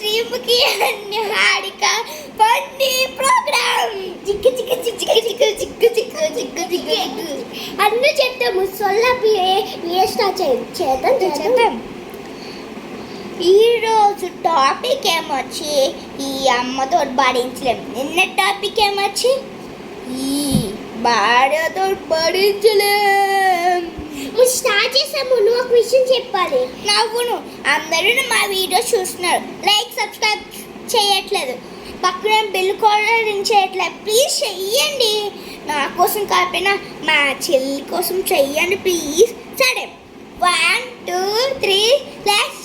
Sreemukhi Harika funny programme చిక్కు చిక్కు చిక్కు చిక్కు చిక్కు చిక్కు చిక్కు చిక్కు అన్నీ చెప్తాము. సొల్లపి ఏ స్టార్ట్ చేద్దాం. ఈరోజు టాపిక్ ఏమొచ్చి ఈ అమ్మతో భరించలేం. నిన్న టాపిక్ ఏమొచ్చి ఈ భార్యతో భరించలేం. స్టార్ట్ చేసాము. నువ్వు ఒక విషయం చెప్పాలి. నవ్వును అందరూ మా వీడియో చూస్తున్నారు, లైక్ సబ్స్క్రైబ్ చేయట్లేదు, పక్కన బెల్ కూడా రింగ్ చేయట్లేదు. ప్లీజ్ చెయ్యండి. నా కోసం కాకపోయినా మా చెల్లి కోసం చెయ్యండి ప్లీజ్. సరే 1 2 3 లెట్స్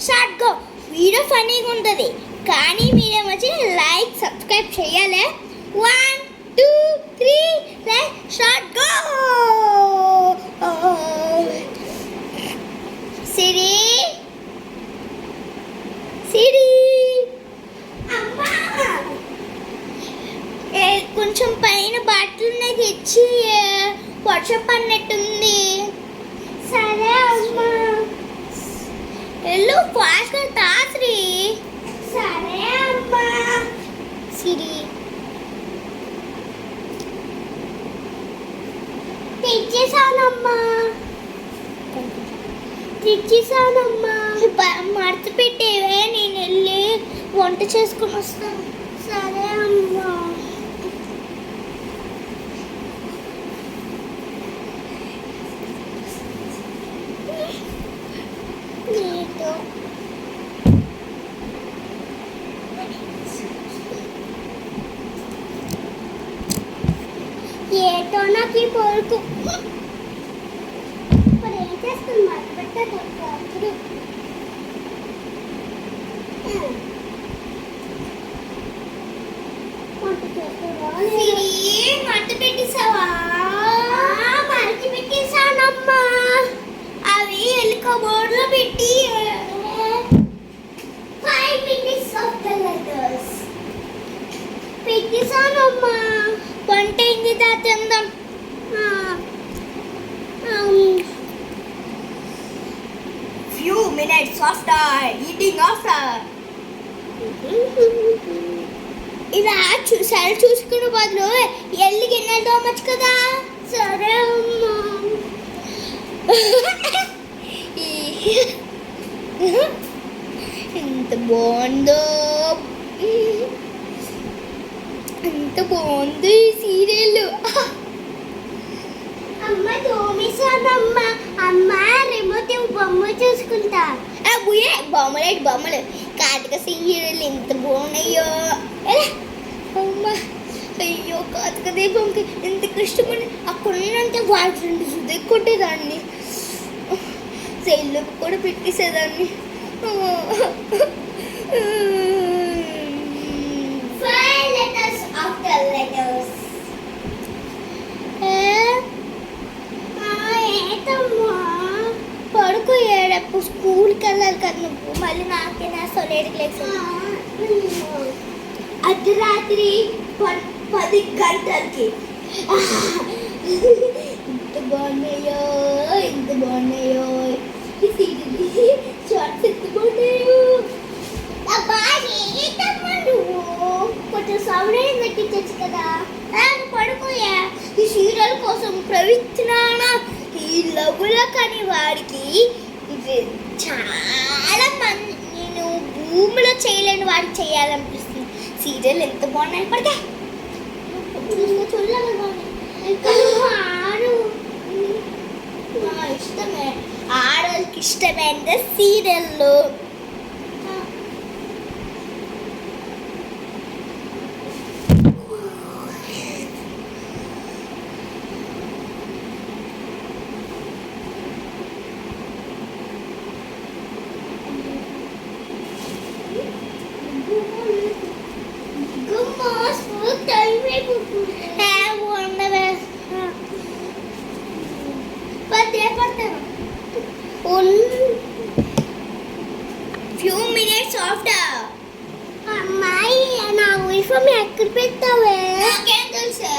స్టార్ట్ గో. వీడియో ఫన్నీగా ఉంటుంది కానీ మీరేమొచ్చి లైక్ సబ్స్క్రైబ్ చేయాలి. 1 2 3 లెట్స్ స్టార్ట్ గో. సిరి కొంచెం పైన బట్టలు తెచ్చి వర్షం పడినట్టుంది. సరే అమ్మా వెళ్ళు ఫాస్ట్గా తాశ్రీ. సరే అమ్మా. సిరి తెచ్చేసానమ్మా. మడత పెట్టేవే, నేను వెళ్ళి వంట చేసుకుని వస్తాను. సరే అమ్మా. ఏటో నాకు ఈ పొరుకు ఇప్పుడు ఏం చేస్తుంది. మడత మడత పెట్టేసావా? మడత పెట్టేసానమ్మా. అవి ఎలుక బోర్డులో పెట్టి 5 minutes of the letters పెట్టేసానమ్మా. వంట అయింది తిందాం. Few minutes after eating after. ఇలా సరే చూసుకునే బదులు ఎల్లి గిన్నెలు తోమచ్చు కదా. సరే అమ్మా. ఎంత బాగుందో, ఎంత బాగుంది ఈ సీరియల్. అమ్మ తోమేసానమ్మా. అమ్మ రిమోట్ బొమ్మ చూసుకుంటా. బొమ్మలు కార్తీక సీరియల్ ఎంత బాగున్నాయో. అమ్మా అయ్యో కార్తీక దీపంకి ఎంత కష్టపడి అక్కడున్నంత వాళ్ళ ఫ్రెండ్ సుదే కొట్టేదాన్ని, సెల్లుకు కూడా పెట్టేసేదాన్ని. పడుకో ఏడప్పుడు స్కూల్కి వెళ్ళాలి కదా నువ్వు. మళ్ళీ నాకేనా సొలేడికి లేచి అర్ధరాత్రి 10 గంటలకి. ఇంత బాగున్నాయో షార్ట్స్ ఎంత బాగున్నాయో. కొంచెం సౌండ్ పెట్టించచ్చు కదా. పడుకోయా. ఈ సీరియల్ కోసం ప్రయత్నాన ఈ లవ్లో కానీ వాడికి చాలా మంది నేను భూమిలో చేయలేని వాడికి చేయాలనిపిస్తుంది. సీరియల్ ఎంత బాగున్నాయి పడితే ఇష్టమే. ఆడవాళ్ళకి ఇష్టమైన సీరియల్లో few minutes after. అమ్మాయి నా యూనిఫామ్ ఎక్కడ పెట్టావే? నాకేం తెలుసా?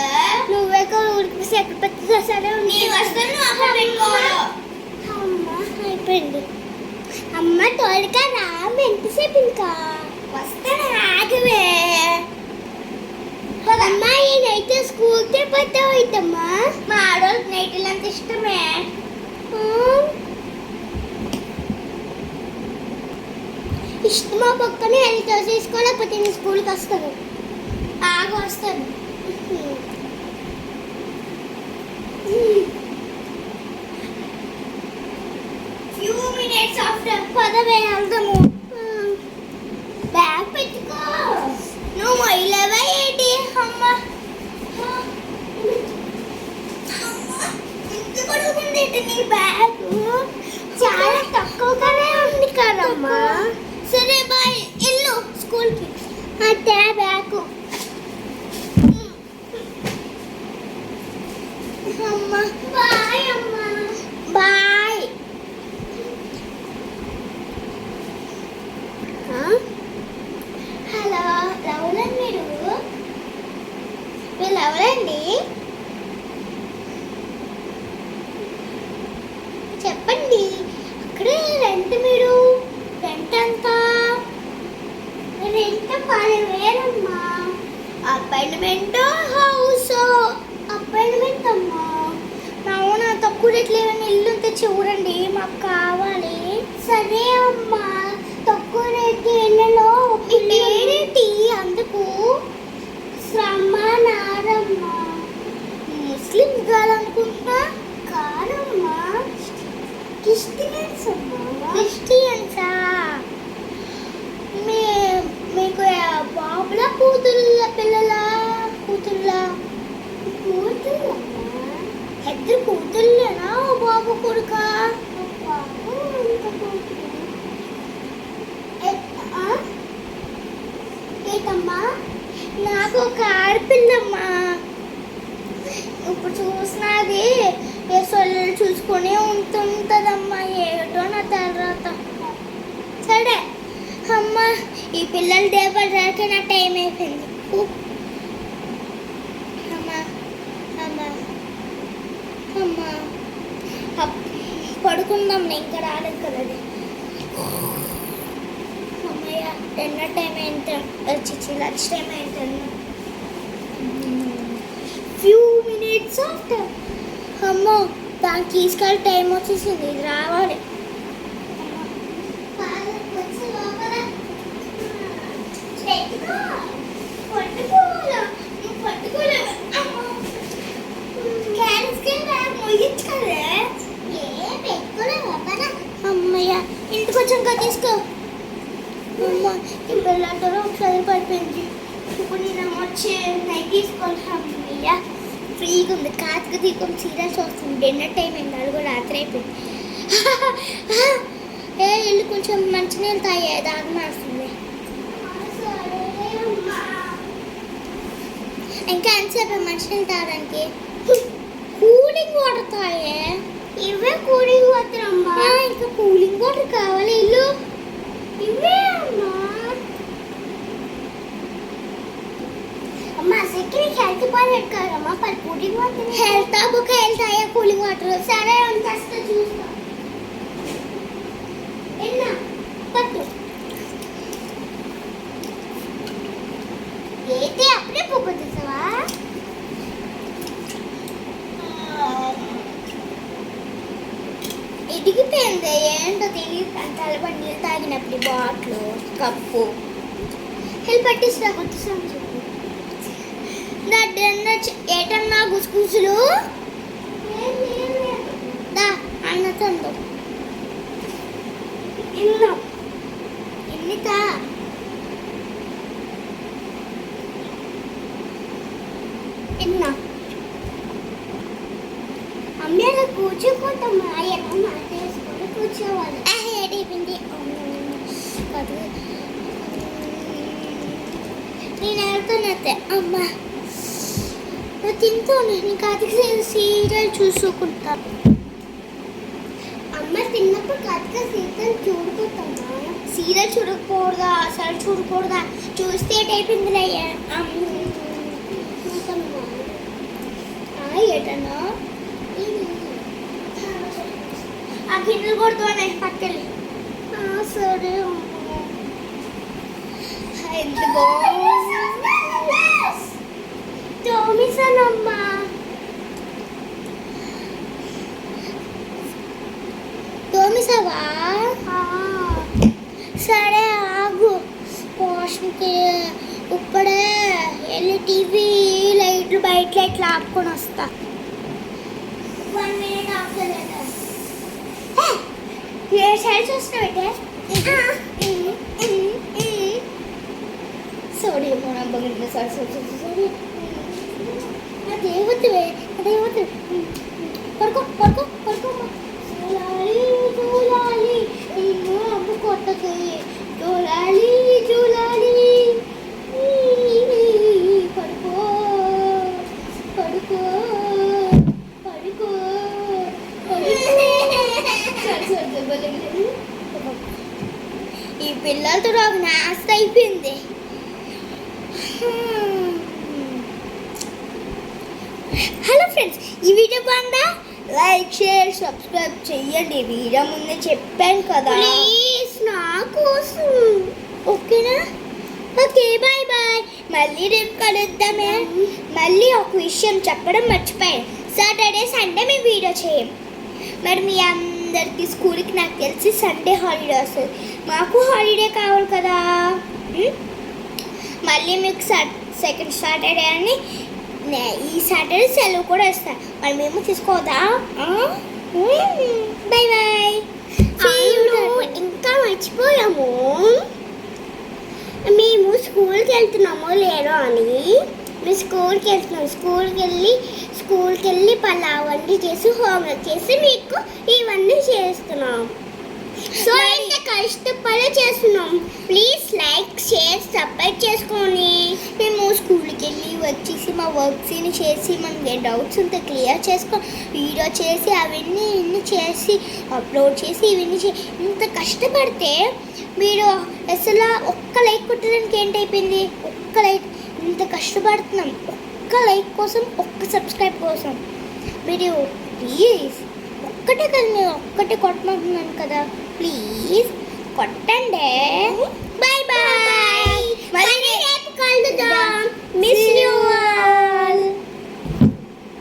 నువ్వే ఊరికి ఎక్కడ పెట్టా. సరే నీ వస్తాను అక్కడ పెట్టుకోవాలి. అమ్మ అయిపోయింది. అమ్మ తోలుగా రా. ఎంతసేపు ఇంకా వస్తాను ఆగవే. అమ్మా ఈ నైట్ స్కూల్కి పోతావు అయితమ్మా. మా ఆడవాళ్ళకి నైట్లు అంత ఇష్టమే. ఇష్టమా పక్కనే వెళ్తా తీసుకోలేకపోతే నేను స్కూల్కి వస్తాను. ఆగి వస్తాను. ఫ్యూ మినిట్స్ ఆఫ్టర్ పదవే వెళ్దాము. బ్యాగ్ పెట్టుకో. నువ్వు మొయిలవా ఏంటి? అమ్మ ఇంత పడుకుంది నీ బ్యాగ్. చాలా తక్కువగానే ఉంది కదమ్మా. సరే బాయ్, ఇల్లు స్కూల్కి. అదే బ్యాగ్. అమ్మ బాయ్. అమ్మ బాయ్. హలో ఎవరండి వీళ్ళు ఎవరండి? చెప్పండి. అక్కడే రెంట్ మీరు రెంట్ ఎంత? రెంట్ 10,000 అమ్మా. Apartment house? అపార్ట్మెంట్ అమ్మా. అవునా, తక్కువ రేట్లు ఏమైనా ఇల్లు ఉంటే చూడండి, మాకు కావాలి. సరే అమ్మా, తక్కువ రేట్ ఇళ్ళలో పేరేంటి? అందుకు శ్రమనారమ్మ. ముస్లిం కాదనుకుంటున్నా. కాదమ్మా, క్రిస్టియన్స్ అమ్మా. క్రిస్టియన్సా? మీకు బాబుల కూతుళ్ళ పిల్లల కూతుళ్ళ? కూతుళ్ళమ్మా. ఇద్దరు కూతుళ్ళేనా? బాబు కొడుక? బాబు ఏంటమ్మా? నాకు ఒక ఆడపిల్లమ్మా. ఇప్పుడు చూసినది ఏ సొల్లు చూసుకొని ఉంటుందమ్మా. ఏటో నా తర్వాత. సరే అమ్మ, ఈ పిల్లలు దేవర్ రాక నా టైం అయిపోయింది. అమ్మా అమ్మా అమ్మా పడుకుందాం. నేను ఇంకా రాలేదు కదా. అమ్మయ్య, డిన్నర్ టైం ఏంటి? వచ్చి లంచ్ టైం ఏంటన్నా. Few minutes after. అమ్మో, దానికి తీసుకెళ్ళి టైం వచ్చేసింది. ఇది రావాలి. అమ్మయ్య, ఇంటికి వచ్చాక తీసుకో. అమ్మ, ఈ పిల్లలతో ఒకసారి పడిపోయింది. ఇప్పుడు నేను వచ్చి నైట్ తీసుకోవాలి. అమ్మయ్య, ఫ్రీగా ఉంది. కార్తీక దీపం సీరియల్స్ వస్తుంది. డిన్నర్ టైం అయింది. 4 రాత్రి అయిపోయింది. ఇల్లు కొంచెం మంచినీళ్ళు తాగే దాకా మారుతుంది. ఇంకా ఎంతసేపు మంచినీళ్ళు తాగడానికి? కూలింగ్ వాటర్ తాగే. ఇవే కూలింగ్ వాటర్ అమ్మా. ఇంకా కూలింగ్ వాటర్ కావాలి. ఇల్లు ఇవే అమ్మా. అమ్మా సెకండ్ హెల్త్ పాలెట్ కాదమ్మా. Per cooling water health book health అయ్యా కూలింగ్ వాటర్. సరే అంతా చూస్తా. ఎన్నా పట్టు అయితే అప్పుడే పువ్వు తీసావా? ఎదిగిపోయింది. ఏంటో తెలియదు. తలబడి నీళ్ళు తాగినప్పుడు బాటిల్ కప్పు హెల్ప్ పట్టిస్తా. కొట్టిస్తాను చెప్పు. నా డిన్నర్ ఏటన్నా గుసగుసులు దా అన్నతో ఎన్నితా ఎన్నా అమ్మేలా కూర్చోపోతామా? ఎలా మాట్లాడుకొని కూర్చోవాలి. ఏడైపోయింది. నేను వెళ్తానైతే. అమ్మా, నువ్వు తింటాను. నీకు అది సీరియల్ చూసుకుంటా. అమ్మ తిన్నప్పుడు కథగా సీరియల్ చూడకపోతామా? సీరియల్ చూడకూడదా? అసలు చూడకూడదా? చూస్తే ఏటైపోయిందిలే. ఏటన్నా ఆ గిన్నెలు కొడుతున్నాయి పక్కకి. సరే తోమిసానమ్మా. తోమిసావా? సరే ఆగు. వాష్కి ఇప్పుడే వెళ్ళి టీవీ లైట్లు బయట లైట్లు ఆపుకొని వస్తా. 1 minute ఆపుకోలేదు. ఏ సైడ్ చూస్తున్నావు? సారీ మన బగిన సారీ అదేవద్దువే అదేవద్దు. పడుకో పడుకో పడుకో. జూలాలి జూలాలి అమ్మ కొట్టకి. జూలాలి జూలాలి పడుకో పడుకో పడుకో ఈ పిల్లలతో నాకు నాస్త అయిపోయింది. హలో ఫ్రెండ్స్, ఈ వీడియో బాగుందా? లైక్ షేర్ సబ్స్క్రైబ్ చెయ్యండి. వీడియో ముందే చెప్పాను కదా, ప్లీజ్ నా కోసం. ఓకేనా? Okay bye bye. మళ్ళీ రేపు కలుద్దామే. మళ్ళీ ఒక విషయం చెప్పడం మర్చిపోయాను. సాటర్డే సండే మేము వీడియో చేయం. మరి మీ అందరికీ స్కూల్కి నాకు తెలిసి సండే హాలిడే వస్తుంది. మాకు హాలిడే కావాలి కదా. మళ్ళీ మీకు సెకండ్ సాటర్డే అని ఈ సాటర్డే సెలవు కూడా ఇస్తాను. మరి మేము తీసుకోదా? Bye bye. ఇంకా మర్చిపోయాము, మేము స్కూల్కి వెళ్తున్నామో లేదో అని. మేము స్కూల్కి వెళ్తున్నాం. స్కూల్కి వెళ్ళి పలావన్నీ చేసి హోంవర్క్ చేసి మీకు ఇవన్నీ చేస్తున్నాం. సో ఇంత కష్టపడి చేస్తున్నాం. ప్లీజ్ లైక్ షేర్ సబ్స్క్రైబ్ చేసుకొని. మేము స్కూల్కి వెళ్ళి వచ్చేసి మా వర్క్స్ని చేసి మనకి డౌట్స్ ఉంటే క్లియర్ చేసుకొని వీడియో చేసి అవన్నీ ఇన్ని చేసి అప్లోడ్ చేసి ఇవన్నీ ఇంత కష్టపడితే మీరు అసలు ఒక్క లైక్ కొట్టడానికి ఏంటైపోయింది? ఒక్క లైక్. ఇంత కష్టపడుతున్నాం ఒక్క లైక్ కోసం, ఒక్క సబ్స్క్రైబ్ కోసం. మీరు ప్లీజ్ ఒక్కటే కదా, నేను ఒక్కటే కొట్టమంటున్నాను కదా, ప్లీజ్ కొట్టండి. Bye bye. మళ్ళీ రేపు కలుద్దాం. Miss you.